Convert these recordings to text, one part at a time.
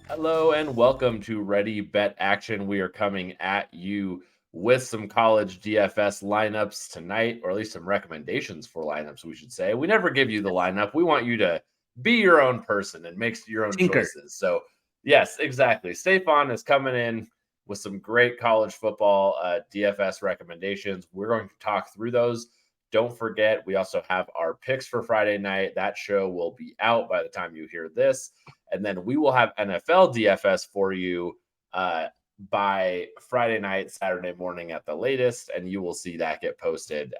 Hello and welcome to Ready Bet Action. We are coming at you with some college DFS lineups tonight, or at least some recommendations for lineups, we should say. We never give you the lineup. We want you to be your own person and make your own Tinker. choices. So, yes, exactly. Stefan is coming in with some great college football DFS recommendations. We're going to talk through those. Don't forget, we also have our picks for Friday night. That show will be out by the time you hear this. And then we will have NFL DFS for you by Friday night, Saturday morning at the latest, and you will see that get posted.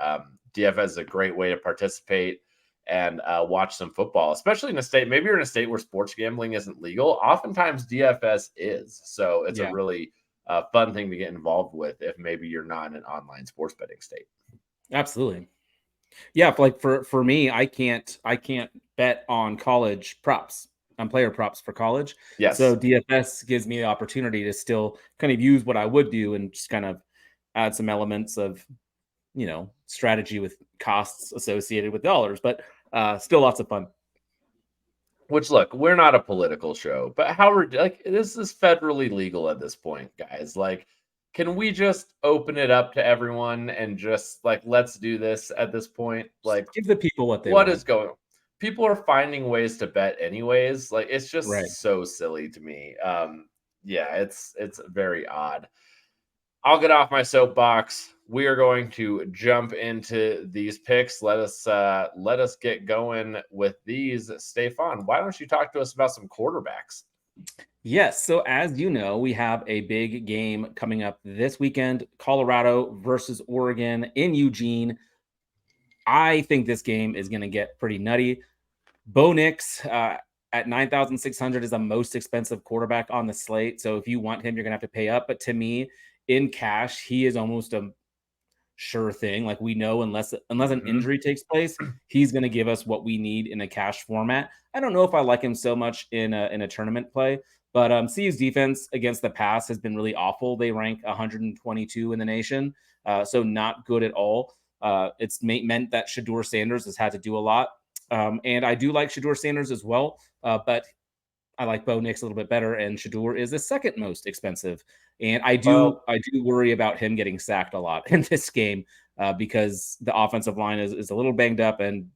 DFS is a great way to participate and watch some football, especially in a state. Maybe you're in a state where sports gambling isn't legal. Oftentimes, DFS is. So it's a really fun thing to get involved with if maybe you're not in an online sports betting state. Absolutely. Yeah, like for me, I can't bet on college props, on player props for college. Yes. So DFS gives me the opportunity to still kind of use what I would do and just kind of add some elements of, strategy with costs associated with dollars, but still lots of fun. Which, look, we're not a political show, but this is federally legal at this point, guys. Like, can we just open it up to everyone and just let's do this at this point? Like, give the people what they want. What is going on? People are finding ways to bet anyways. Like, it's just so silly to me. Yeah, it's very odd. I'll get off my soapbox. We are going to jump into these picks. Let us get going with these. Stefan, why don't you talk to us about some quarterbacks? Yes. So as you know, we have a big game coming up this weekend, Colorado versus Oregon in Eugene. I think this game is going to get pretty nutty. Bo Nix at 9,600 is the most expensive quarterback on the slate. So if you want him, you're going to have to pay up. But to me, in cash, he is almost a sure thing. Like, we know unless an injury takes place, he's going to give us what we need in a cash format. I don't know if I like him so much in a tournament play, but CU's defense against the pass has been really awful. They rank 122 in the nation, so not good at all. It's meant that Shedeur Sanders has had to do a lot. And I do like Shedeur Sanders as well, but I like Bo Nix a little bit better, and Shedeur is the second most expensive. And I do worry about him getting sacked a lot in this game because the offensive line is a little banged up, and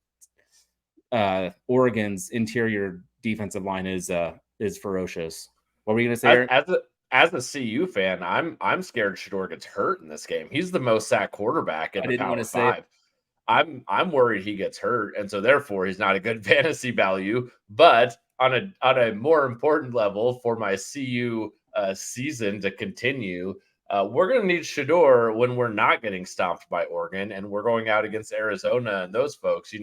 Oregon's interior defensive line is ferocious. What were you going to say, Eric? As a CU fan, I'm scared Shedeur gets hurt in this game. He's the most sacked quarterback in the Power 5. I'm worried he gets hurt, and so therefore he's not a good fantasy value. But on a more important level for my CU season to continue, we're going to need Shedeur when we're not getting stomped by Oregon and we're going out against Arizona and those folks.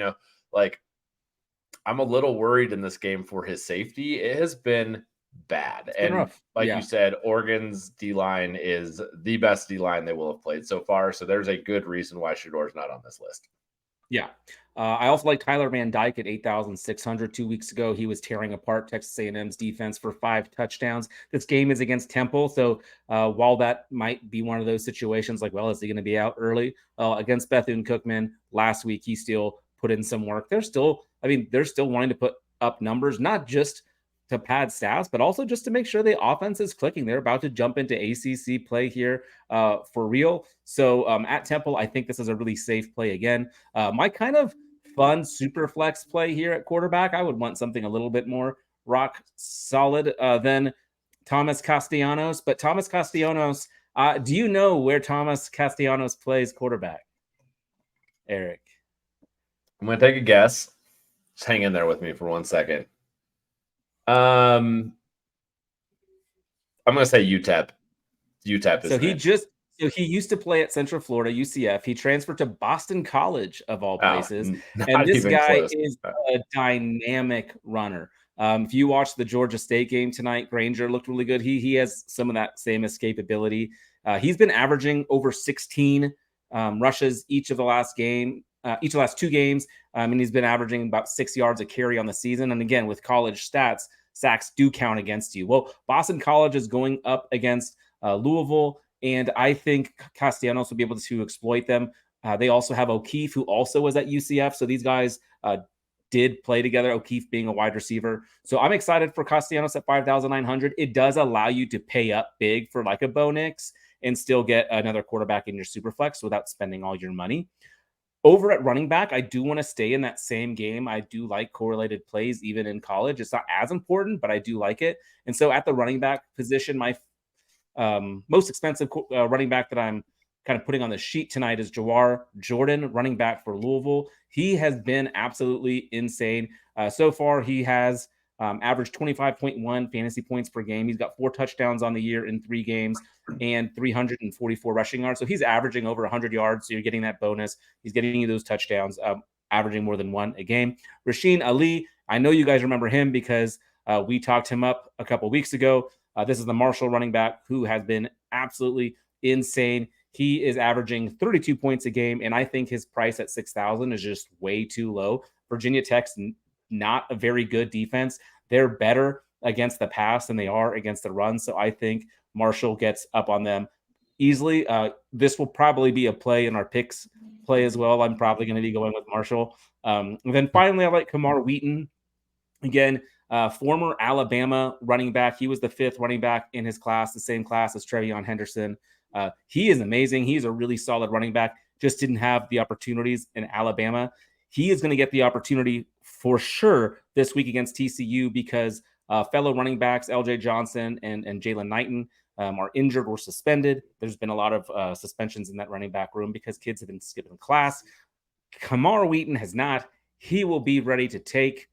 I'm a little worried in this game for his safety. It has been bad. And rough. You said, Oregon's D-line is the best D-line they will have played so far. So there's a good reason why Shedeur's not on this list. Yeah. I also like Tyler Van Dyke at 8,600 2 weeks ago. He was tearing apart Texas A&M's defense for 5 touchdowns. This game is against Temple. So while that might be one of those situations like, well, is he going to be out early? Against Bethune-Cookman last week, he still put in some work. They're still wanting to put up numbers, not just to pad stats, but also just to make sure the offense is clicking. They're about to jump into ACC play here for real. So at Temple, I think this is a really safe play again. My kind of fun super flex play here at quarterback, I would want something a little bit more rock solid than Thomas Castellanos. But Thomas Castellanos, do you know where Thomas Castellanos plays quarterback? Eric? I'm going to take a guess. Just hang in there with me for 1 second. I'm going to say UTEP. UTEP is So he used to play at Central Florida, UCF. He transferred to Boston College, of all places. And this guy is a dynamic runner. If you watch the Georgia State game tonight, Granger looked really good. He has some of that same escapability. He's been averaging over 16 rushes each of the last 2 games. And he's been averaging about 6 yards a carry on the season. And again, with college stats, sacks do count against you. Well, Boston College is going up against Louisville, and I think Castellanos will be able to exploit them. They also have O'Keefe, who also was at UCF. So these guys did play together, O'Keefe being a wide receiver. So I'm excited for Castellanos at 5,900. It does allow you to pay up big for like a Bo Nix and still get another quarterback in your super flex without spending all your money. Over at running back, I do want to stay in that same game. I do like correlated plays even in college. It's not as important, but I do like it. And so at the running back position, my most expensive running back that I'm kind of putting on the sheet tonight is Jawar Jordan, running back for Louisville. He has been absolutely insane. So far, he has averaged 25.1 fantasy points per game. He's got 4 touchdowns on the year in 3 games and 344 rushing yards. So he's averaging over 100 yards. So you're getting that bonus. He's getting you those touchdowns, averaging more than 1 a game. Rasheen Ali, I know you guys remember him because we talked him up a couple weeks ago. This is the Marshall running back who has been absolutely insane. He is averaging 32 points a game, and I think his price at 6,000 is just way too low. Virginia Tech's not a very good defense. They're better against the pass than they are against the run, so I think Marshall gets up on them easily. This will probably be a play in our picks play as well. I'm probably going to be going with Marshall. And then finally, I like Kamar Wheaton. Again, former Alabama running back. He was the 5th running back in his class, the same class as Trevion Henderson. He is amazing. He's a really solid running back, just didn't have the opportunities in Alabama. He is going to get the opportunity for sure this week against TCU because fellow running backs LJ Johnson and Jalen Knighton are injured or suspended. There's been a lot of suspensions in that running back room because kids have been skipping class. Kamar Wheaton has not. He will be ready to take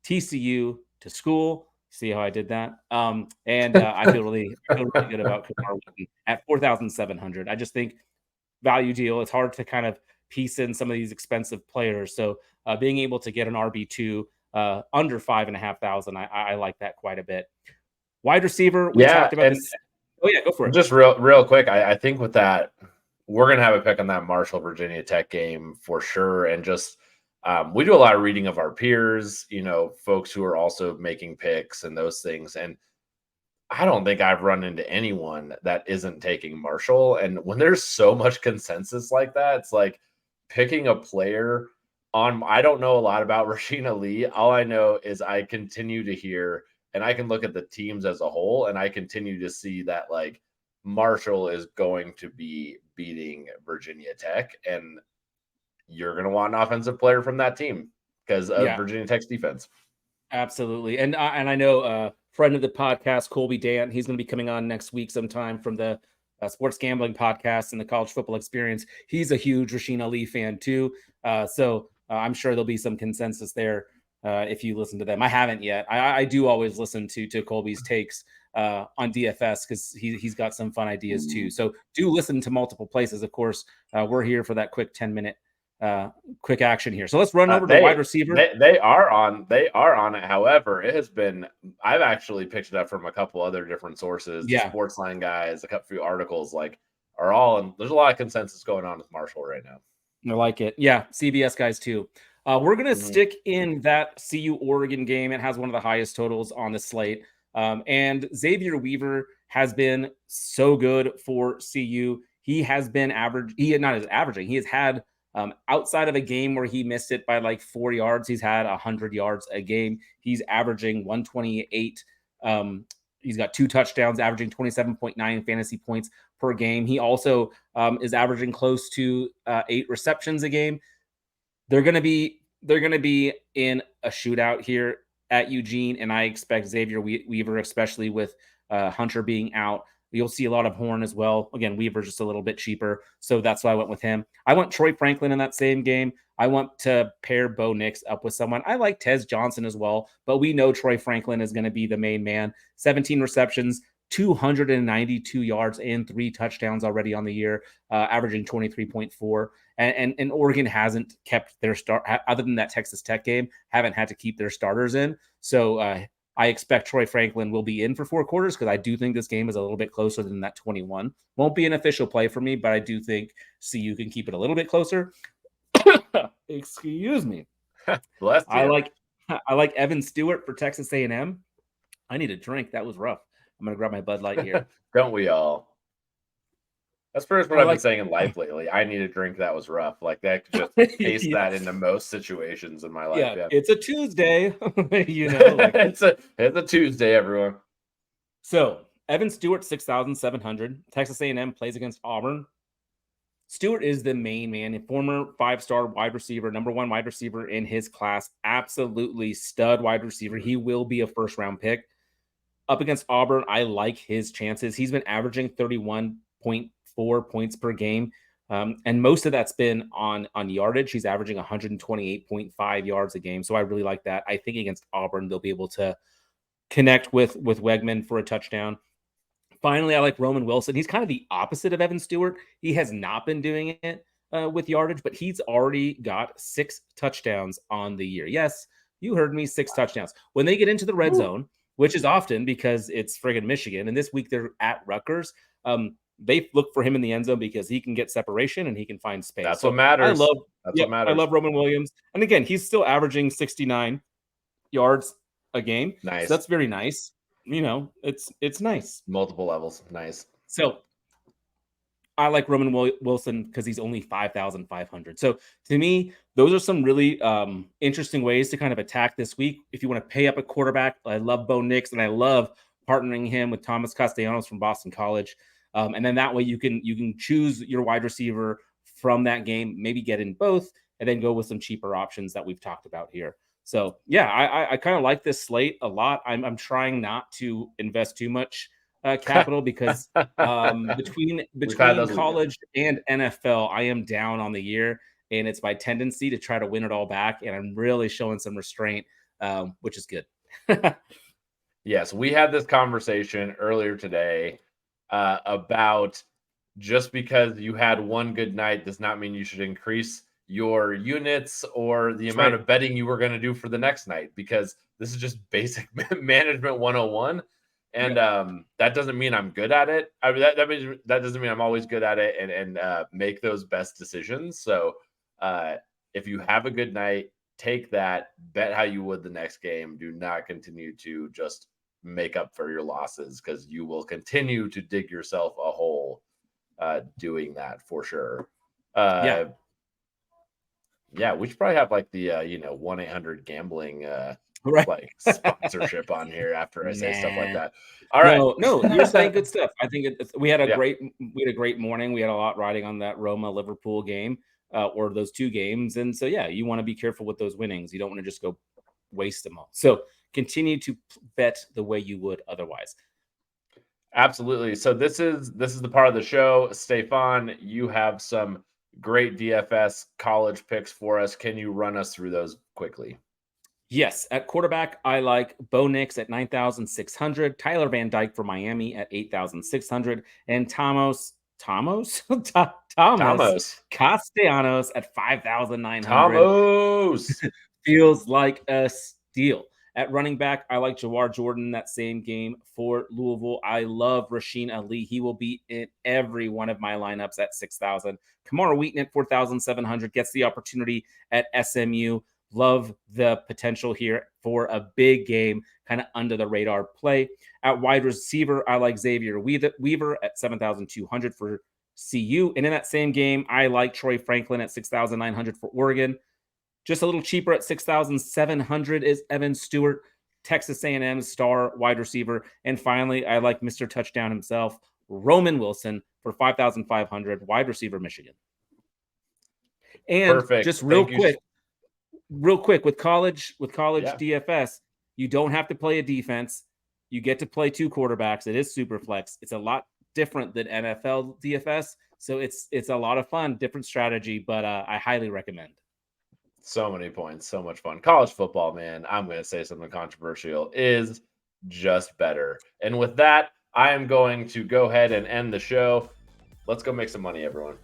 TCU to school. See how I did that? And I feel really good about Kamar Wheaton at 4,700. I just think value deal. It's hard to kind of piece in some of these expensive players. So being able to get an RB2 under 5,500, I like that quite a bit. Wide receiver, we talked about this. Oh yeah, go for it. Just real quick, I think with that, we're gonna have a pick on that Marshall Virginia Tech game for sure, and just we do a lot of reading of our peers, folks who are also making picks and those things. And I don't think I've run into anyone that isn't taking Marshall. And when there's so much consensus like that, it's like picking a player on. I don't know a lot about Rasheen Ali. All I know is I continue to hear, and I can look at the teams as a whole, and I continue to see that like Marshall is going to be beating Virginia Tech, and you're going to want an offensive player from that team because of Virginia Tech's defense. Absolutely. And I know friend of the podcast, Colby Dant, he's going to be coming on next week sometime from the Sports Gambling Podcast and the College Football Experience. He's a huge Rasheen Ali fan too. So I'm sure there'll be some consensus there if you listen to them. I haven't yet. I do always listen to Colby's takes on DFS because he's got some fun ideas too. So do listen to multiple places. Of course, we're here for that quick 10-minute quick action here. So let's run over to wide receiver. They are on it. However, it has been, I've actually picked it up from a couple other different sources. The Sportsline guys, a couple few articles are all, and there's a lot of consensus going on with Marshall right now. I like it. Yeah. CBS guys too. We're going to stick in that CU Oregon game. It has one of the highest totals on the slate. And Xavier Weaver has been so good for CU. He has been average. He has had outside of a game where he missed it by like 4 yards, he's had 100 yards a game. He's averaging 128. He's got 2 touchdowns, averaging 27.9 fantasy points per game. He also is averaging close to 8 receptions a game. They're going to be in a shootout here at Eugene, and I expect Xavier Weaver, especially with Hunter being out. You'll see a lot of Horn as well. Again, Weaver's just a little bit cheaper, so that's why I went with him. I want Troy Franklin in that same game. I want to pair Bo Nix up with someone. I like Tez Johnson as well, but we know Troy Franklin is going to be the main man. 17 receptions, 292 yards, and 3 touchdowns already on the year, averaging 23.4. And Oregon hasn't kept their start, other than that Texas Tech game, haven't had to keep their starters in. So I expect Troy Franklin will be in for 4 quarters because I do think this game is a little bit closer than that 21. Won't be an official play for me, but I do think CU can keep it a little bit closer. Excuse me. Bless you. I like Evan Stewart for Texas A&M. I need a drink. That was rough. I'm going to grab my Bud Light here. Don't we all? That's pretty much what I've been saying in life lately. I need a drink that was rough. Like that could just taste Yeah. that into most situations in my life. Yeah, Yeah. it's a Tuesday, like it's a Tuesday, everyone. So Evan Stewart, 6,700. Texas A&M plays against Auburn. Stewart is the main man, a former 5-star wide receiver, number 1 wide receiver in his class. Absolutely stud wide receiver. He will be a first-round pick. Up against Auburn, I like his chances. He's been averaging 31.4 points per game. And most of that's been on yardage. He's averaging 128.5 yards a game. So I really like that. I think against Auburn, they'll be able to connect with Wegman for a touchdown. Finally, I like Roman Wilson. He's kind of the opposite of Evan Stewart. He has not been doing it with yardage, but he's already got 6 touchdowns on the year. Yes, you heard me, 6 touchdowns. When they get into the red zone, which is often because it's friggin' Michigan, and this week they're at Rutgers, they look for him in the end zone because he can get separation and he can find space. That's what matters. I love Roman Williams. And again, he's still averaging 69 yards a game. Nice. So that's very nice. It's nice. Multiple levels. Nice. So I like Roman Wilson because he's only 5,500. So to me, those are some really interesting ways to kind of attack this week. If you want to pay up a quarterback, I love Bo Nix, and I love partnering him with Thomas Castellanos from Boston College. And then that way you can choose your wide receiver from that game, maybe get in both, and then go with some cheaper options that we've talked about here. So yeah, I kind of like this slate a lot. I'm trying not to invest too much capital because between college and NFL, I am down on the year, and it's my tendency to try to win it all back. And I'm really showing some restraint, which is good. Yes, we had this conversation earlier today about just because you had one good night does not mean you should increase your units or the amount of betting you were going to do for the next night, because this is just basic management 101. And that doesn't mean I'm good at it. I mean, that doesn't mean I'm always good at it and make those best decisions. So if you have a good night, take that, bet how you would the next game. Do not continue to just make up for your losses, because you will continue to dig yourself a hole doing that for sure. Yeah, we should probably have like the 1-800 gambling like sponsorship on here after I say stuff like that. All right. No, you're saying good stuff. I think we had a great morning. We had a lot riding on that Roma Liverpool game or those 2 games. And so, yeah, you want to be careful with those winnings. You don't want to just go waste them all. So continue to bet the way you would otherwise. Absolutely. So this is the part of the show. Stefan, you have some great DFS college picks for us. Can you run us through those quickly? Yes. At quarterback, I like Bo Nix at 9,600, Tyler Van Dyke for Miami at 8,600, and Thomas Castellanos at 5,900. Thomas feels like a steal. At running back, I like Jawar Jordan that same game for Louisville. I love Rasheen Ali. He will be in every one of my lineups at 6,000. Kamara Wheaton at 4,700 gets the opportunity at SMU. Love the potential here for a big game, kind of under the radar play. At wide receiver, I like Xavier Weaver at 7,200 for CU. And in that same game, I like Troy Franklin at 6,900 for Oregon. Just a little cheaper at 6,700 is Evan Stewart, Texas A&M star wide receiver. And finally, I like Mr. Touchdown himself, Roman Wilson for 5,500, wide receiver, Michigan. And perfect. Just real quick with college DFS, you don't have to play a defense. You get to play 2 quarterbacks. It is super flex. It's a lot different than NFL DFS. So it's a lot of fun, different strategy, but I highly recommend. So many points, so much fun. College football, man, I'm going to say something controversial, is just better. And with that, I am going to go ahead and end the show. Let's go make some money, everyone.